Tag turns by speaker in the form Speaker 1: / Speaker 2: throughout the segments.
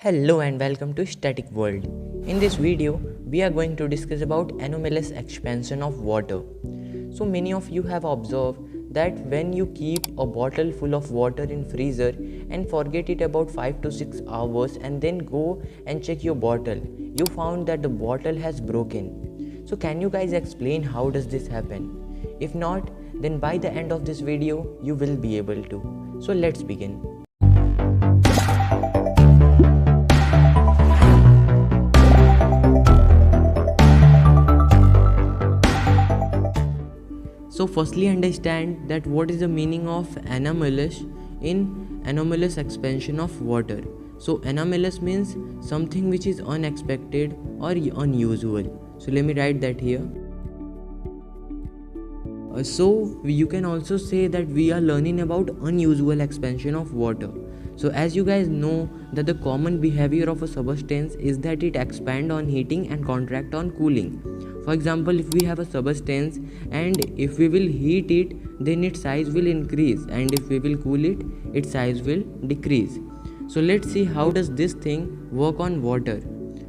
Speaker 1: Hello and welcome to Static World. In this video, we are going to discuss about anomalous expansion of water. So many of you have observed that when you keep a bottle full of water in freezer and forget it about 5 to 6 hours and then go and check your bottle, you found that the bottle has broken. So can you guys explain how does this happen? If not, then by the end of this video, you will be able to. So let's begin. So firstly understand that what is the meaning of anomalous in anomalous expansion of water. So anomalous means something which is unexpected or unusual. So let me write that here. So you can also say that we are learning about unusual expansion of water. So as you guys know that the common behavior of a substance is that it expand on heating and contract on cooling. For example, if we have a substance and if we will heat it, then its size will increase, and if we will cool it, its size will decrease. So let's see how does this thing work on water.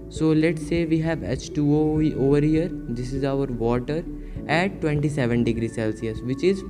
Speaker 1: So let's say we have H2O over here. This is our water at 27 degrees Celsius, which is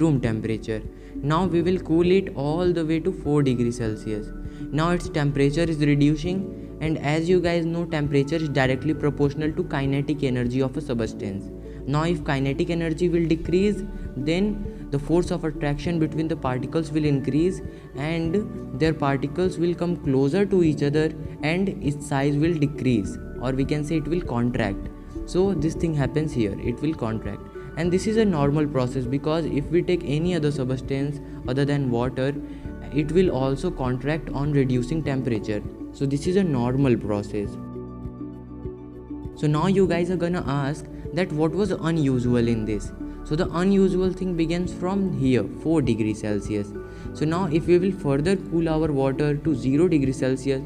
Speaker 1: room temperature. Now we will cool it all the way to 4 degrees Celsius. Now its temperature is reducing, and as you guys know, temperature is directly proportional to kinetic energy of a substance. Now if kinetic energy will decrease, then the force of attraction between the particles will increase and their particles will come closer to each other and its size will decrease, or we can say it will contract. So this thing happens here, it will contract. And this is a normal process because if we take any other substance other than water, it will also contract on reducing temperature. So this is a normal process. So now you guys are gonna ask that what was unusual in this. So the unusual thing begins from here, 4 degrees Celsius. So now if we will further cool our water to 0 degrees Celsius,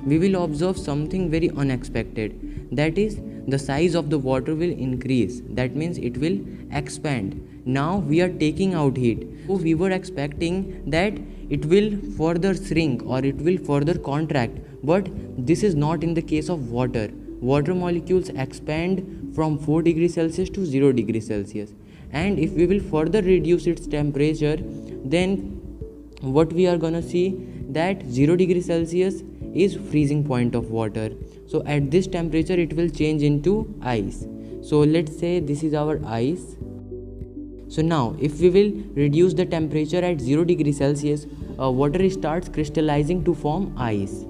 Speaker 1: we will observe something very unexpected. That is, the size of the water will increase. That means it will expand. Now we are taking out heat. So we were expecting that it will further shrink or it will further contract, but this is not in the case of water. Water molecules expand from 4 degrees Celsius to 0 degrees Celsius. And if we will further reduce its temperature, then what we are gonna see that 0 degrees Celsius is freezing point of water. So at this temperature it will change into ice. So let's say this is our ice. So now if we will reduce the temperature at 0 degrees Celsius, water starts crystallizing to form ice.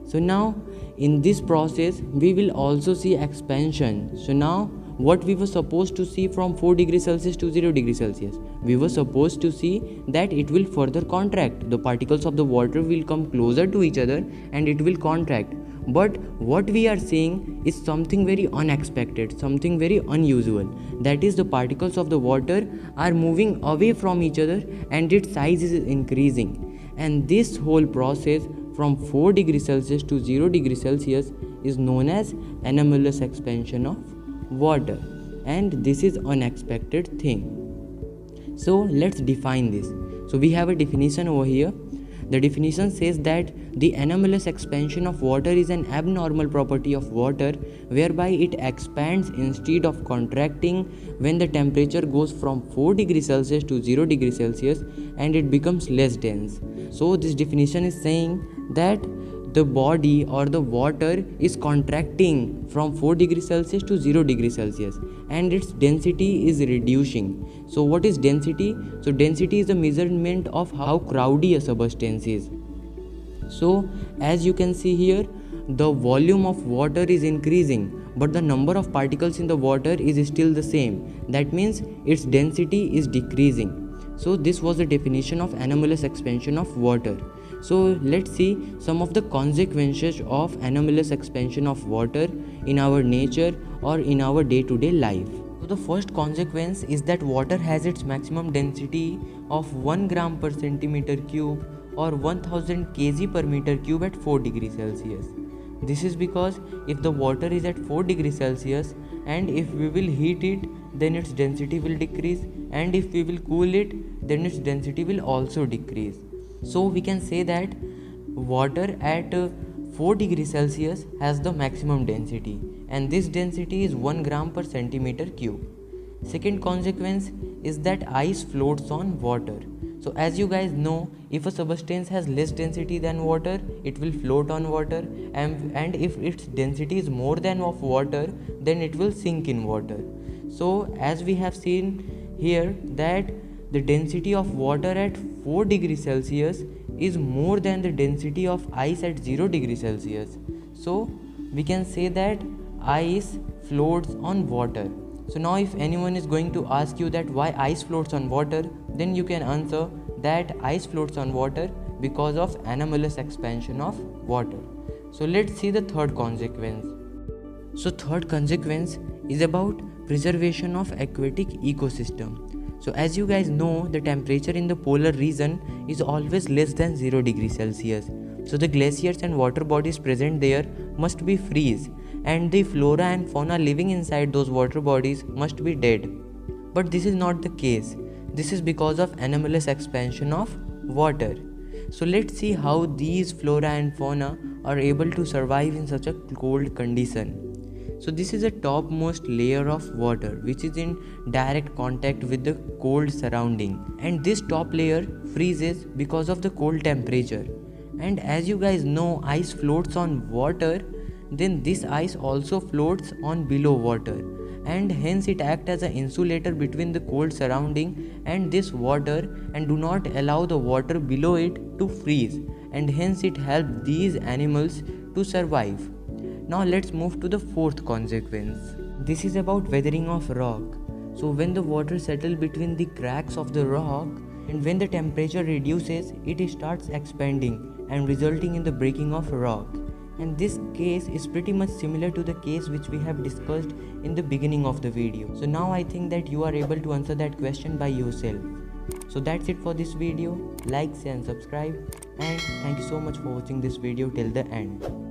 Speaker 1: So now in this process we will also see expansion. So now what we were supposed to see from 4 degrees Celsius to 0 degrees Celsius, we were supposed to see that it will further contract. The particles of the water will come closer to each other and it will contract. But what we are seeing is something very unexpected, something very unusual. That is, the particles of the water are moving away from each other and its size is increasing. And this whole process from 4 degrees Celsius to 0 degrees Celsius is known as anomalous expansion of water, and this is unexpected thing. So let's define this. So we have a definition over here. The definition says that the anomalous expansion of water is an abnormal property of water whereby it expands instead of contracting when the temperature goes from 4 degrees Celsius to 0 degrees Celsius and it becomes less dense. So this definition is saying that the body or the water is contracting from 4 degrees Celsius to 0 degrees Celsius and its density is reducing. So what is density? So density is a measurement of how crowdy a substance is. So as you can see here, the volume of water is increasing, but the number of particles in the water is still the same. That means its density is decreasing. So this was the definition of anomalous expansion of water. So let's see some of the consequences of anomalous expansion of water in our nature or in our day-to-day life. So the first consequence is that water has its maximum density of 1 gram per centimeter cube or 1000 kg per meter cube at 4 degrees Celsius. This is because if the water is at 4 degrees Celsius and if we will heat it, then its density will decrease, and if we will cool it, then its density will also decrease. So we can say that water at 4 degrees Celsius has the maximum density, and this density is 1 gram per centimeter cube. Second consequence is that ice floats on water. So as you guys know, if a substance has less density than water, it will float on water, and if its density is more than of water, then it will sink in water. So as we have seen here that the density of water at 4 degrees Celsius is more than the density of ice at 0 degrees Celsius. So we can say that ice floats on water. So now if anyone is going to ask you that why ice floats on water, then you can answer that ice floats on water because of anomalous expansion of water. So let's see the third consequence. So third consequence is about preservation of aquatic ecosystem. So as you guys know, the temperature in the polar region is always less than 0 degrees Celsius. So the glaciers and water bodies present there must be freeze, and the flora and fauna living inside those water bodies must be dead. But this is not the case. This is because of anomalous expansion of water. So let's see how these flora and fauna are able to survive in such a cold condition. So this is a topmost layer of water which is in direct contact with the cold surrounding, and this top layer freezes because of the cold temperature. And as you guys know, ice floats on water, then this ice also floats on below water, and hence it acts as an insulator between the cold surrounding and this water, and do not allow the water below it to freeze, and hence it helps these animals to survive. Now let's move to the fourth consequence. This is about weathering of rock. So when the water settles between the cracks of the rock, and when the temperature reduces, it starts expanding and resulting in the breaking of rock. And this case is pretty much similar to the case which we have discussed in the beginning of the video. So now I think that you are able to answer that question by yourself. So that's it for this video. Like, share and subscribe, and thank you so much for watching this video till the end.